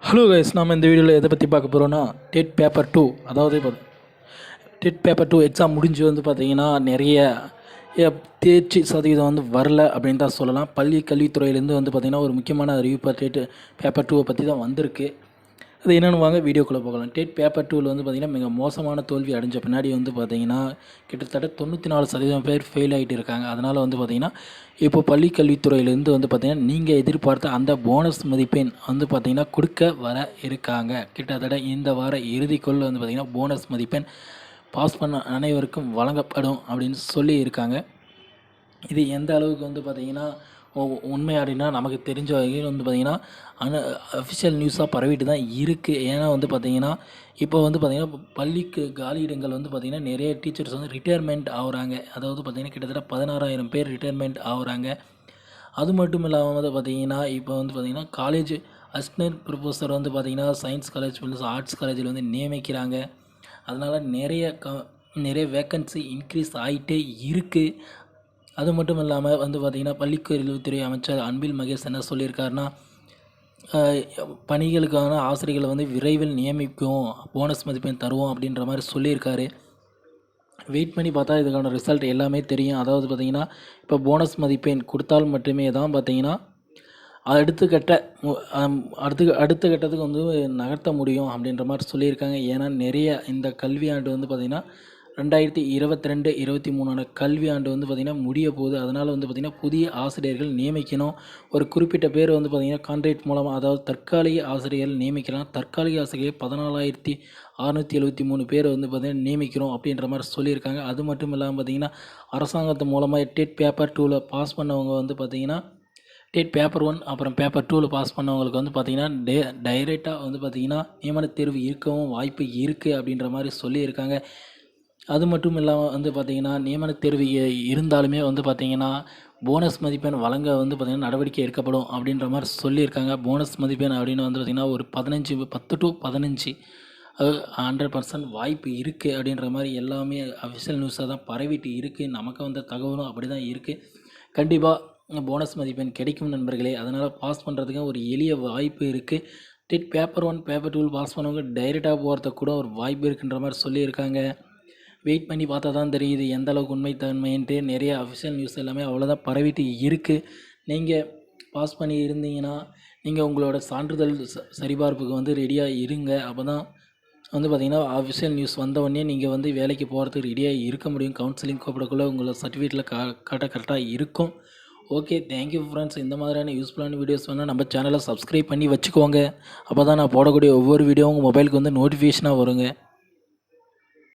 Hello guys, நாம் இந்த வீடியோவில் எதை பற்றி பார்க்க போகிறோன்னா டெட் பேப்பர் 2. அதாவது டெட் பேப்பர் 2 எக்ஸாம் முடிஞ்சு பார்த்திங்கன்னா நிறைய தேர்ச்சி சதவீதம் வரல அப்படின்னு தான் சொல்லலாம். பள்ளி கல்வித்துறையிலேருந்து பார்த்திங்கன்னா ஒரு முக்கியமான அறிவிப்பு டெட் பேப்பர் 2 பற்றி தான் வந்திருக்கு. அது என்னென்னு வாங்க வீடியோக்குள்ளே போகலாம். டெட் பேப்பர் 2ல் பார்த்திங்கன்னா மிக மோசமான தோல்வி அடைஞ்ச பின்னாடி பார்த்திங்கன்னா கிட்டத்தட்ட 94% பேர் ஃபெயில் ஆகிட்டு இருக்காங்க. அதனால் பார்த்திங்கன்னா இப்போ பள்ளி கல்வித்துறையிலேருந்து பார்த்திங்கன்னா நீங்கள் எதிர்பார்த்த அந்த போனஸ் மதிப்பெண் பார்த்திங்கன்னா கொடுக்க வர இருக்காங்க. கிட்டத்தட்ட இந்த வார இறுதிக்குள் பார்த்திங்கன்னா போனஸ் மதிப்பெண் பாஸ் பண்ண அனைவருக்கும் வழங்கப்படும் அப்படின்னு சொல்லி இருக்காங்க. இது எந்த அளவுக்கு பார்த்திங்கன்னா உண்மை அப்படின்னா நமக்கு தெரிஞ்ச வகையில் பார்த்திங்கன்னா அஃபிஷியல் நியூஸாக பரவிட்டு தான் இருக்குது. ஏன்னா பார்த்திங்கன்னா இப்போ பார்த்திங்கன்னா பள்ளிக்கு காலியிடங்கள் பார்த்திங்கன்னா நிறைய டீச்சர்ஸ் ரிட்டையர்மெண்ட் ஆகுறாங்க. அதாவது பார்த்திங்கன்னா கிட்டத்தட்ட 16,000 பேர் ரிட்டையர்மெண்ட் ஆகுறாங்க. அது மட்டும் இல்லாமல் பார்த்திங்கன்னா இப்போ பார்த்திங்கன்னா காலேஜ் அசிஸ்டன்ட் ப்ரொஃபஸர் பார்த்திங்கன்னா சயின்ஸ் காலேஜ் ப்ளஸ் ஆர்ட்ஸ் காலேஜில் நியமிக்கிறாங்க. அதனால் நிறைய வேக்கன்சி இன்க்ரீஸ் ஆகிட்டே இருக்குது. அது மட்டும் இல்லாமல் பார்த்திங்கன்னா பள்ளிக்கல்வித்துறை அமைச்சர் அன்பில் மகேஷ் என்ன சொல்லியிருக்காருன்னா, பணிகளுக்கான ஆசிரியர்களை விரைவில் நியமிக்கும், போனஸ் மதிப்பெண் தருவோம் அப்படின்ற மாதிரி சொல்லியிருக்காரு. வெயிட் பண்ணி பார்த்தா இதுக்கான ரிசல்ட் எல்லாமே தெரியும். அதாவது பார்த்திங்கன்னா இப்போ போனஸ் மதிப்பெண் கொடுத்தால் மட்டுமே தான் பார்த்திங்கன்னா அடுத்த கட்டத்துக்கு நகர்த்த முடியும் அப்படின்ற மாதிரி சொல்லியிருக்காங்க. ஏன்னா நிறைய இந்த கல்வியாண்டு பார்த்திங்கன்னா 2022-23 கல்வியாண்டு பார்த்திங்கன்னா முடிய போகுது. அதனால் பார்த்திங்கன்னா புதிய ஆசிரியர்கள் நியமிக்கணும். ஒரு குறிப்பிட்ட பேர் பார்த்திங்கன்னா கான்ட்ராக்ட் மூலமாக, அதாவது தற்காலிக ஆசிரியர்கள் நியமிக்கலாம். தற்காலிக ஆசிரியர் 14,673 பேர் பார்த்திங்கன்னா நியமிக்கிறோம் அப்படின்ற மாதிரி சொல்லியிருக்காங்க. அது மட்டும் இல்லாமல் பார்த்திங்கன்னா அரசாங்கத்து மூலமாக டெட் பேப்பர் 2ல் பாஸ் பண்ணவங்க பார்த்திங்கன்னா டெட் பேப்பர் 1 அப்புறம் பேப்பர் 2ல் பாஸ் பண்ணவங்களுக்கு பார்த்திங்கன்னா டைரெக்டாக பார்த்திங்கன்னா நியமன தேர்வு இருக்கவும் வாய்ப்பு இருக்குது அப்படின்ற மாதிரி சொல்லியிருக்காங்க. அது மட்டும் இல்லாமல் பார்த்திங்கன்னா நியமன தேர்வு இருந்தாலுமே பார்த்திங்கன்னா போனஸ் மதிப்பெண் வழங்க பார்த்திங்கன்னா நடவடிக்கை எடுக்கப்படும் அப்படின்ற மாதிரி சொல்லியிருக்காங்க. போனஸ் மதிப்பெண் அப்படின்னு பார்த்திங்கன்னா ஒரு 10 to 15 100% வாய்ப்பு இருக்குது அப்படின்ற மாதிரி எல்லாமே அஃபிஷியல் நியூஸாக தான் பரவிட்டு இருக்குது. நமக்கு தகவலும் அப்படி தான் இருக்குது. கண்டிப்பாக போனஸ் மதிப்பெண் கிடைக்கும் நண்பர்களே. அதனால் பாஸ் பண்ணுறதுக்கு ஒரு எளிய வாய்ப்பு இருக்குது. டெட் பேப்பர் 1 பேப்பர் 2 பாஸ் பண்ணவங்க டைரெக்டாக போகிறதுக்கு கூட ஒரு வாய்ப்பு இருக்குன்ற மாதிரி சொல்லியிருக்காங்க. வெயிட் பண்ணி பார்த்தா தான் தெரியுது எந்த அளவுக்கு உண்மைத்தன்மைன்ட்டு. நிறைய அஃபிஷியல் நியூஸ் எல்லாமே அவ்வளோதான் பரவிட்டு இருக்குது. நீங்கள் பாஸ் பண்ணி இருந்தீங்கன்னா நீங்கள் உங்களோட சான்றிதழ் சரிபார்ப்புக்கு ரெடியாக இருங்க. அப்போ தான் பார்த்திங்கன்னா அஃபிஷியல் நியூஸ் வந்தவொடனே நீங்கள் வேலைக்கு போகிறதுக்கு ரெடியாக இருக்க முடியும். கவுன்சிலிங் கூப்பிடக்குள்ளே உங்களோட சர்டிஃபிகேட்டில் கரெக்டாக இருக்கும். Okay, thank you friends. இந்த மாதிரியான யூஸ்ஃபுல்லான வீடியோஸ் வேணால் நம்ம சேனலை சப்ஸ்கிரைப் பண்ணி வச்சுக்கோங்க. அப்போ தான் நான் போடக்கூடிய ஒவ்வொரு வீடியோவும் உங்கள் மொபைலுக்கு நோட்டிஃபிகேஷனாக வருங்க.